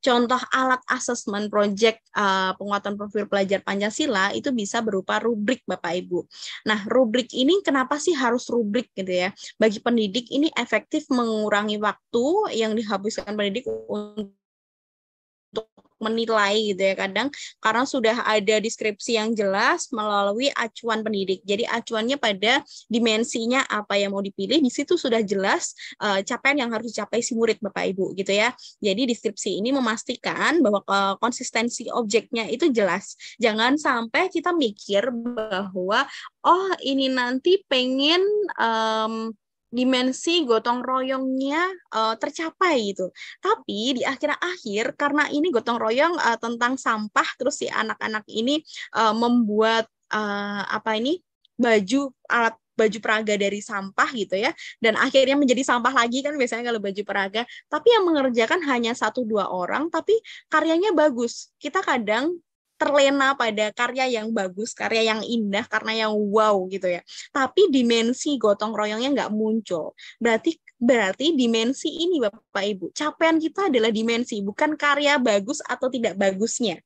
Contoh alat asesmen proyek penguatan profil pelajar Pancasila itu bisa berupa rubrik Bapak Ibu. Nah, rubrik ini kenapa sih harus rubrik gitu ya? Bagi pendidik ini efektif mengurangi waktu yang dihabiskan pendidik untuk menilai gitu ya kadang karena sudah ada deskripsi yang jelas melalui acuan pendidik. Jadi acuannya pada dimensinya apa yang mau dipilih, di situ sudah jelas capaian yang harus dicapai si murid Bapak Ibu gitu ya. Jadi deskripsi ini memastikan bahwa konsistensi objeknya itu jelas. Jangan sampai kita mikir bahwa oh ini nanti pengen dimensi gotong royongnya tercapai gitu. Tapi di akhir-akhir karena ini gotong royong tentang sampah, terus si anak-anak ini membuat alat baju peraga dari sampah gitu ya, dan akhirnya menjadi sampah lagi kan biasanya kalau baju peraga. Tapi yang mengerjakan hanya 1-2 orang, tapi karyanya bagus. Kita kadang terlena pada karya yang bagus, karya yang indah, karena yang wow gitu ya. Tapi dimensi gotong royongnya nggak muncul. Berarti dimensi ini Bapak Ibu, capaian kita adalah dimensi, bukan karya bagus atau tidak bagusnya.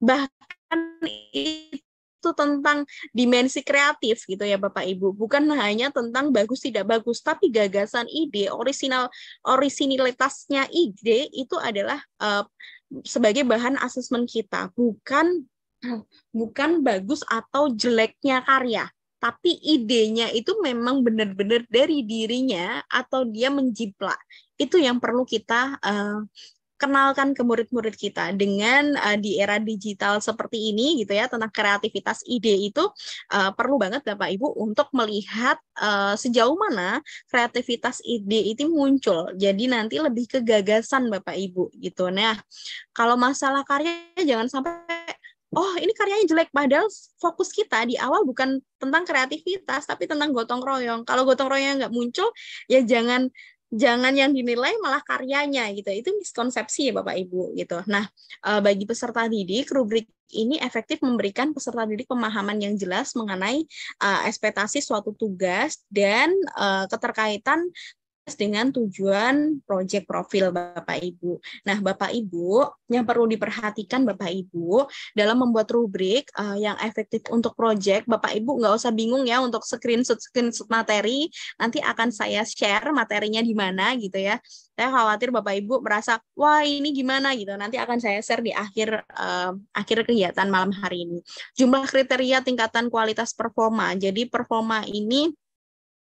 Bahkan itu tentang dimensi kreatif gitu ya Bapak Ibu, bukan hanya tentang bagus tidak bagus, tapi gagasan ide, orisinilitasnya ide itu adalah sebagai bahan asesmen kita, bukan bagus atau jeleknya karya. Tapi idenya itu memang benar-benar dari dirinya atau dia menjiplak. Itu yang perlu kita kenalkan ke murid-murid kita dengan di era digital seperti ini gitu ya, tentang kreativitas ide itu perlu banget Bapak Ibu untuk melihat sejauh mana kreativitas ide itu muncul. Jadi nanti lebih ke gagasan Bapak Ibu gitu. Nah, kalau masalah karya jangan sampai oh ini karyanya jelek, padahal fokus kita di awal bukan tentang kreativitas tapi tentang gotong royong. Kalau gotong royong nggak muncul ya jangan yang dinilai malah karyanya gitu. Itu miskonsepsi ya Bapak Ibu gitu. Nah, bagi peserta didik rubrik ini efektif memberikan peserta didik pemahaman yang jelas mengenai ekspektasi suatu tugas dan keterkaitan dengan tujuan proyek profil Bapak Ibu. Nah, Bapak Ibu, yang perlu diperhatikan Bapak Ibu dalam membuat rubrik yang efektif untuk proyek, Bapak Ibu nggak usah bingung ya untuk screenshot materi, nanti akan saya share materinya di mana gitu ya. Saya khawatir Bapak Ibu merasa, wah ini gimana gitu, nanti akan saya share di akhir kegiatan malam hari ini. Jumlah kriteria tingkatan kualitas performa, jadi performa ini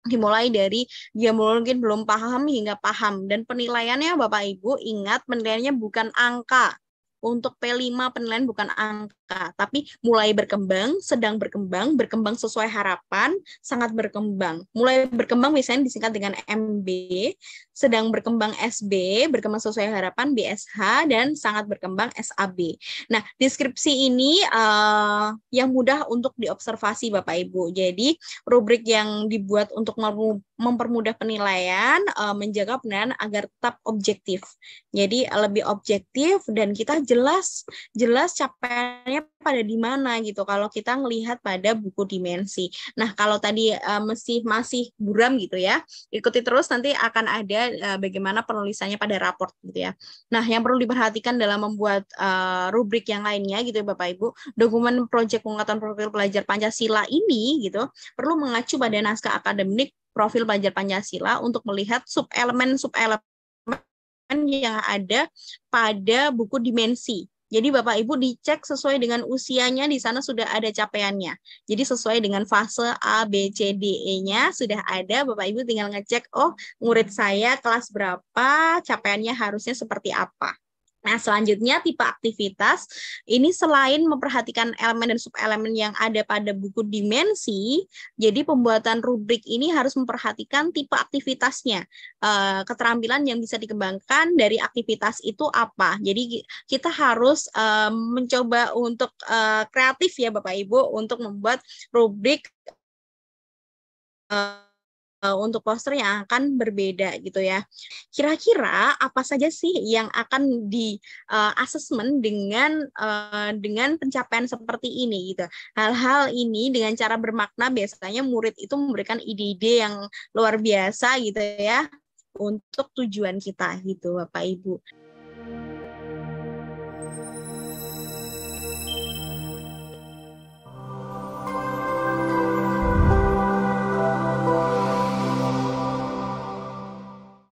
dimulai dari dia mungkin belum paham hingga paham, dan penilaiannya Bapak Ibu ingat penilaiannya bukan angka. Untuk P5 penilaian bukan angka, tapi mulai berkembang, sedang berkembang, berkembang sesuai harapan, sangat berkembang. Mulai berkembang biasanya disingkat dengan MB, sedang berkembang SB, berkembang sesuai harapan BSH, dan sangat berkembang SAB. Nah, deskripsi ini yang mudah untuk diobservasi Bapak Ibu. Jadi, rubrik yang dibuat untuk mempermudah penilaian, menjaga penilaian agar tetap objektif. Jadi lebih objektif dan kita jelas capaiannya pada di mana gitu kalau kita melihat pada buku dimensi. Nah, kalau tadi masih buram gitu ya, ikuti terus nanti akan ada bagaimana penulisannya pada raport gitu ya. Nah, yang perlu diperhatikan dalam membuat rubrik yang lainnya gitu ya Bapak Ibu, dokumen proyek penguatan profil pelajar Pancasila ini gitu perlu mengacu pada naskah akademik profil pelajar Pancasila untuk melihat sub-elemen yang ada pada buku dimensi. Jadi Bapak Ibu dicek sesuai dengan usianya, di sana sudah ada capaiannya. Jadi sesuai dengan fase A, B, C, D, E-nya sudah ada, Bapak Ibu tinggal ngecek, oh murid saya kelas berapa, capaiannya harusnya seperti apa. Nah, selanjutnya tipe aktivitas. Ini selain memperhatikan elemen dan subelemen yang ada pada buku dimensi, jadi pembuatan rubrik ini harus memperhatikan tipe aktivitasnya. Keterampilan yang bisa dikembangkan dari aktivitas itu apa. Jadi kita harus mencoba untuk kreatif ya Bapak Ibu untuk membuat rubrik untuk poster yang akan berbeda gitu ya. Kira-kira apa saja sih yang akan di asesmen dengan pencapaian seperti ini gitu. Hal-hal ini dengan cara bermakna biasanya murid itu memberikan ide-ide yang luar biasa gitu ya untuk tujuan kita gitu Bapak Ibu.